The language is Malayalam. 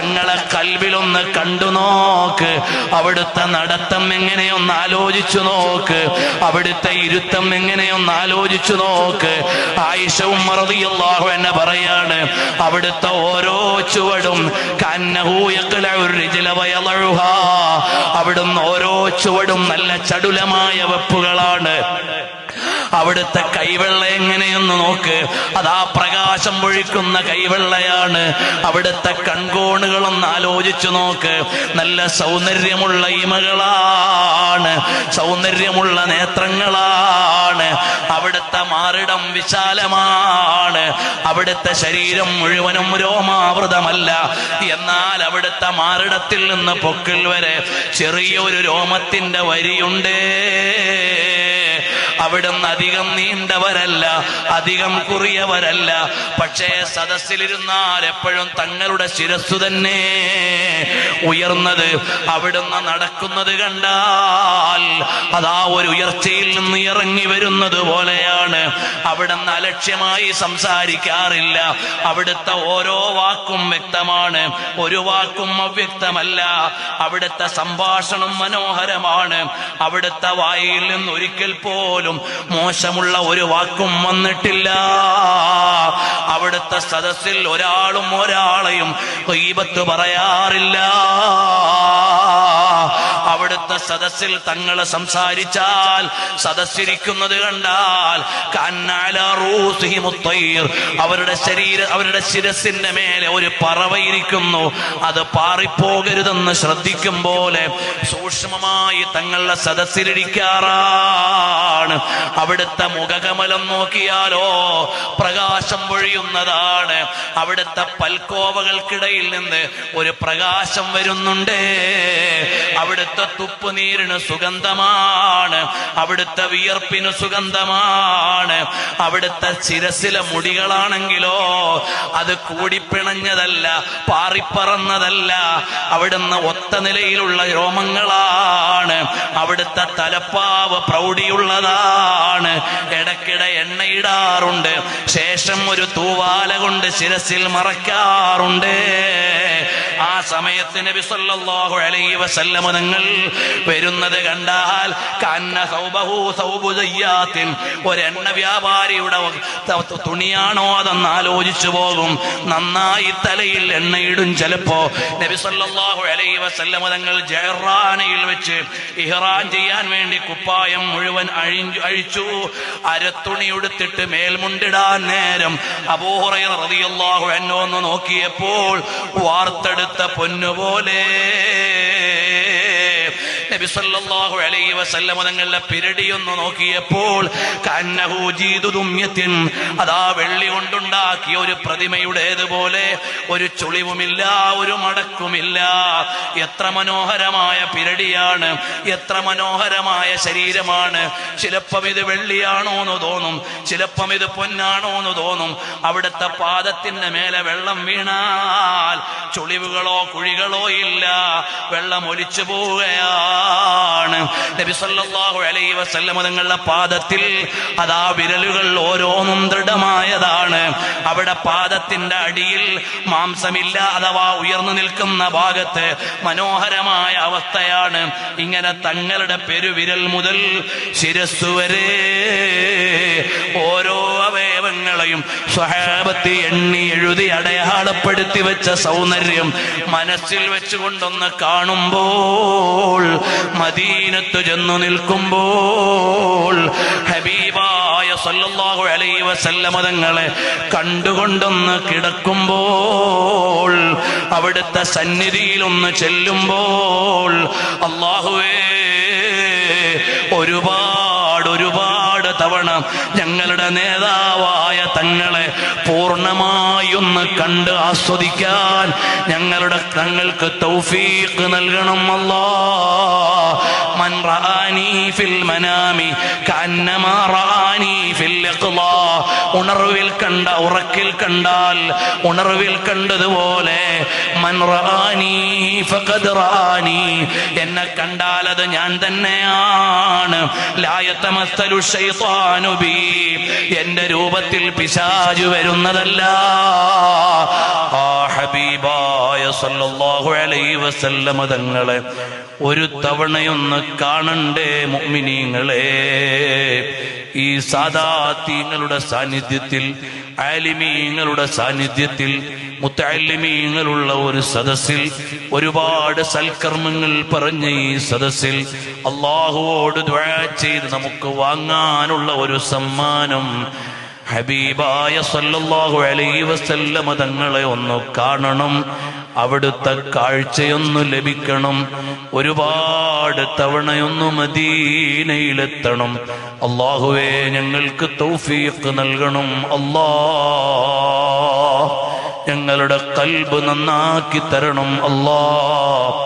തങ്ങളെ കൽബിലൊന്ന് കണ്ടു നോക്ക്. അവിടുത്തെ നടത്തം എങ്ങനെയൊന്ന് ആലോചിച്ചു നോക്ക്. അവിടുത്തെ ഇരുത്തം എങ്ങനെയൊന്ന് ആലോചിച്ചു നോക്ക്. ആയിഷ ഉമ്മ റളിയല്ലാഹു അൻഹ പറയാണ്, അവിടുത്തെ ഓരോ ചുവടും കന്നഹു യഖ്ലഉ الرجل വയളഉഹാ, അവിടുന്ന് ഓരോ ചുവടും നല്ല ചടുലമായ വെപ്പുകളാണ്. അവിടുത്തെ കൈവെള്ള എങ്ങനെയൊന്ന് നോക്ക്. അതാ പ്രകാശം പൊഴിക്കുന്ന കൈവെള്ളയാണ്. അവിടുത്തെ കൺകോണുകളൊന്ന് ആലോചിച്ചു നോക്ക്. നല്ല സൗന്ദര്യമുള്ള ഇമകളാണ്, സൗന്ദര്യമുള്ള നേത്രങ്ങളാണ്. അവിടുത്തെ മാറിടം വിശാലമാണ്. അവിടുത്തെ ശരീരം മുഴുവനും രോമാവൃതമല്ല. എന്നാൽ അവിടുത്തെ മാറിടത്തിൽ നിന്ന് പൊക്കിൾ വരെ ചെറിയൊരു രോമത്തിന്റെ വരിയുണ്ട്. അവിടുന്ന് അധികം നീണ്ടവരല്ല, അധികം കുറിയവരല്ല. പക്ഷേ സദസ്സിലിരുന്നാൽ എപ്പോഴും തങ്ങളുടെ ശിരസ്സു തന്നെ ഉയർന്നത്. അവിടുന്ന് നടക്കുന്നത് കണ്ടാൽ അതാ ഒരു ഉയർച്ചയിൽ നിന്ന് ഇറങ്ങി വരുന്നത് പോലെയാണ്. അവിടുന്ന് അലക്ഷ്യമായി സംസാരിക്കാറില്ല. അവിടുത്തെ ഓരോ വാക്കും വ്യക്തമാണ്, ഒരു വാക്കും അവ്യക്തമല്ല. അവിടുത്തെ സംഭാഷണം മനോഹരമാണ്. അവിടുത്തെ വായിൽ നിന്ന് ഒരിക്കൽ പോലും മോശമുള്ള ഒരു വാക്കും വന്നിട്ടില്ല. അവിടുത്തെ സദസ്സിൽ ഒരാളും ഒരാളെയും ഗീബത്ത് പറയാറില്ല. അവിടുത്തെ സദസ്സിൽ തങ്ങളെ സംസാരിച്ചാൽ, സദസ്സിരിക്കുന്നത് കണ്ടാൽ അവരുടെ ശിരസിന്റെ മേലെ ഒരു പറവയിരിക്കുന്നു. അത് പാറിപ്പോകരുതെന്ന് ശ്രദ്ധിക്കും പോലെ സൂക്ഷ്മമായി തങ്ങളുടെ സദസ്സിലിരിക്കാറാണ്. അവിടുത്തെ മുഖകമലം നോക്കിയാലോ പ്രകാശം പൊഴിയുന്നതാണ്. അവിടുത്തെ പൽക്കോവകൾക്കിടയിൽ നിന്ന് ഒരു പ്രകാശം വരുന്നുണ്ട്. അവിടുത്തെ തുപ്പുനീരിന് സുഗന്ധമാണ്, അവിടുത്തെ വിയർപ്പിന് സുഗന്ധമാണ്. അവിടുത്തെ ശിരസിലെ മുടികളാണെങ്കിലോ അത് കൂടിപ്പിണഞ്ഞതല്ല, പാറിപ്പറന്നതല്ല. അവിടുന്ന് ഒത്ത നിലയിലുള്ള രോമങ്ങളാണ്. അവിടുത്തെ തലപ്പാവ് പ്രൗഢിയുള്ളതാണ്. ഇടയ്ക്കിടെ എണ്ണയിടാറുണ്ട്. ശേഷം ഒരു തൂവാല കൊണ്ട് ശിരസിൽ മറയ്ക്കാറുണ്ട്. ആ സമയത്ത് നബി സല്ലല്ലാഹു അലൈഹി വസല്ലം തങ്ങൾ വരുന്നത് കണ്ടാൽ കന്ന സൗബഹു സൗബു സയ്യാത്തിൻ, ഒരെണ്ണ വ്യാപാരിയുടെ തുണിയാണോ അതെന്ന് ആലോചിച്ചു പോകും. നന്നായി തലയിൽ എണ്ണയിടും. ചിലപ്പോ നബി സല്ലല്ലാഹു അലൈഹി വസല്ലം തങ്ങൾ ജഹറാനയിൽ വെച്ച് ഇഹ്റാം ചെയ്യാൻ വേണ്ടി കുപ്പായം മുഴുവൻ അഴിച്ചു. അരത്തുണി ഉടുത്തിട്ട് മേൽമുണ്ടിടാൻ നേരം അബൂ ഹുറൈറ റളിയല്ലാഹു അൻഹു ഒന്ന് നോക്കിയപ്പോൾ വാർത്തെടുത്ത പൊന്നുപോലെ നബി സല്ലല്ലാഹു അലൈഹി വസല്ലം തങ്ങളുടെ പിരടിയൊന്ന് നോക്കിയപ്പോൾ കന്നഹു ജീദു ദുമ്യത്തിൻ, അതാ വെള്ളി കൊണ്ടുണ്ടാക്കിയ ഒരു പ്രതിമയുടേതുപോലെ, ഒരു ചുളിവുമില്ല, ഒരു മടക്കുമില്ല. എത്ര മനോഹരമായ പിരടിയാണ്, എത്ര മനോഹരമായ ശരീരമാണ്. ചിലപ്പം ഇത് വെള്ളിയാണോ എന്ന് തോന്നും, ചിലപ്പം ഇത് പൊന്നാണോ എന്ന് തോന്നും. അവിടുത്തെ പാദത്തിന്റെ മേലെ വെള്ളം വീണാൽ ചുളിവുകളോ കുഴികളോ ഇല്ല, വെള്ളം ഒലിച്ചു പോവുകയാണ്. നബി സല്ലല്ലാഹു അലൈഹി വസല്ലം തങ്ങളുടെ പാദത്തിൽ അതാ വിരലുകൾ ഓരോന്നും ദൃഢമായതാണ്. അവിടെ പാദത്തിന്റെ അടിയിൽ മാംസമില്ല, അഥവാ ഉയർന്നു നിൽക്കുന്ന ഭാഗത്ത് മനോഹരമായ അവസ്ഥയാണ്. ഇങ്ങനെ തങ്ങളുടെ പെരുവിരൽ മുതൽ ശിരസ്സു വരെ ഓരോ അവയവങ്ങളെയും സ്വഹാബത്ത് എണ്ണി എഴുതി അടയാളപ്പെടുത്തി വെച്ച സൗന്ദര്യം മനസ്സിൽ വെച്ചുകൊണ്ടൊന്ന് കാണുമ്പോൾ, മദീനത്ത് ചെന്നു നിൽക്കുമ്പോൾ, ഹബീബായ സല്ലല്ലാഹു അലൈഹി വസല്ലം തങ്ങളെ കണ്ടുകൊണ്ടൊന്ന് കിടക്കുമ്പോൾ, അവിടുത്തെ സന്നിധിയിലൊന്ന് ചെല്ലുമ്പോൾ, അല്ലാഹുവേ ഒരുപാട് തവണ ഞങ്ങളുടെ നേതാവായ തങ്ങളെ പൂർണ്ണമായൊന്ന് കണ്ട് ആസ്വദിക്കാൻ തങ്ങൾക്ക് തൗഫീഖ് നൽകണം അല്ലാഹ്. മൻ റആനി ഫിൽ മനാമി കഅന്നമാ റആനി ഫിൽ ഇഖ്ളാ. ഉണർവിൽ കണ്ട, ഉറക്കിൽ കണ്ടാൽ ഉണർവിൽ കണ്ടതുപോലെ മൻ റആനി ഫഖദ് റആനി, എന്നെ കണ്ടാൽ അത് ഞാൻ തന്നെയാണ്. ലാ യതമസ്സലു ശൈത്വാനു ബി, എന്റെ രൂപത്തിൽ പിശാച് വരുന്നതല്ല. ആ ഹബീബായ സല്ലല്ലാഹു അലൈഹി വസല്ലമ തങ്ങളെ ഒരു തവണയൊന്ന് കാണണ്ടേ മുഅ്മിനീങ്ങളെ? ഈ സാദാത്യങ്ങളുടെ സാന്നിധ്യത്തിൽ, ആലിമീങ്ങളുടെ സാന്നിധ്യത്തിൽ, മുത്തഅല്ലിമീങ്ങളുള്ള ഒരു സദസ്സിൽ, ഒരുപാട് സൽക്കർമ്മങ്ങൾ പറഞ്ഞ ഈ സദസ്സിൽ അല്ലാഹുവോട് ദുആ ചെയ്ത് നമുക്ക് വാങ്ങാനുള്ള ഒരു സമ്മാനം ഹബീബായ സല്ലല്ലാഹു അലൈഹി വസല്ലമ തങ്ങളെ ഒന്ന് കാണണം, അവിടുത്തെ കാഴ്ചയൊന്നു ലഭിക്കണം, ഒരുപാട് തവണയൊന്നു മദീനയിലെത്തണം. അല്ലാഹുവേ ഞങ്ങൾക്ക് തൗഫീഖ് നൽകണം. അല്ലാഹ് ഞങ്ങളുടെ ഖൽബ് നന്നാക്കി തരണം. അല്ലാഹ്